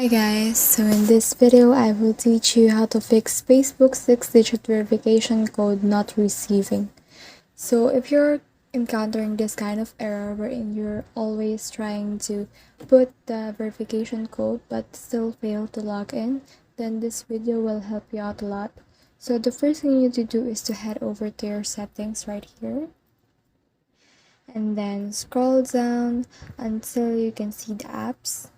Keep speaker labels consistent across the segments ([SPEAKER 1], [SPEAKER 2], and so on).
[SPEAKER 1] Hi guys, so in this video I will teach you how to fix Facebook 6-digit verification code not receiving. So if you're encountering this kind of error wherein you're always trying to put the verification code but still fail to log in, then this video will help you out a lot. So the first thing you need to do is to head over to your settings right here and then scroll down until you can see the apps.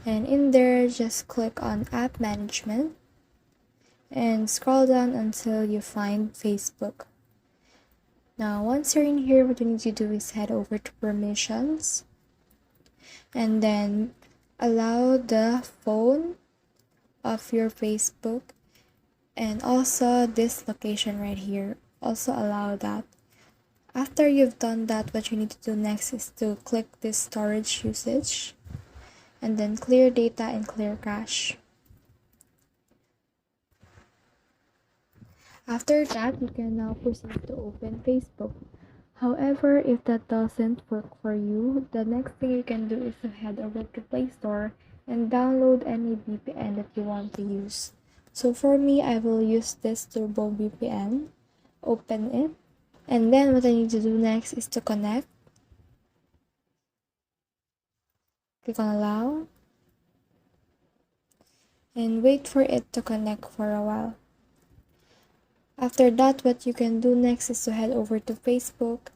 [SPEAKER 1] And in there, just click on App Management and scroll down until you find Facebook. Now, once you're in here, what you need to do is head over to Permissions and then allow the phone of your Facebook and also this location right here. Also allow that. After you've done that, what you need to do next is to click this storage usage and then clear data and clear cache. After that, you can now proceed to open Facebook. However, if that doesn't work for you, the next thing you can do is to head over to Play Store and download any VPN that you want to use. So for me, I will use this Turbo VPN. Open it. And then what I need to do next is to connect. Click on Allow. And wait for it to connect for a while. After that, what you can do next is to head over to Facebook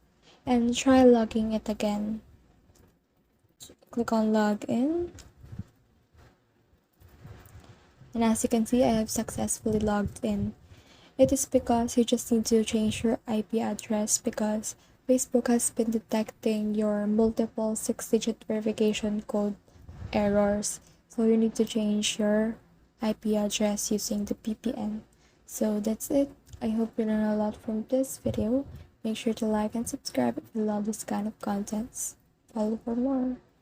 [SPEAKER 1] and try logging it again. Click on Login. And as you can see, I have successfully logged in. It is because you just need to change your IP address because Facebook has been detecting your multiple 6-digit verification code errors. So you need to change your IP address using the VPN. So that's it. I hope you learned a lot from this video. Make sure to like and subscribe if you love this kind of contents. Follow for more.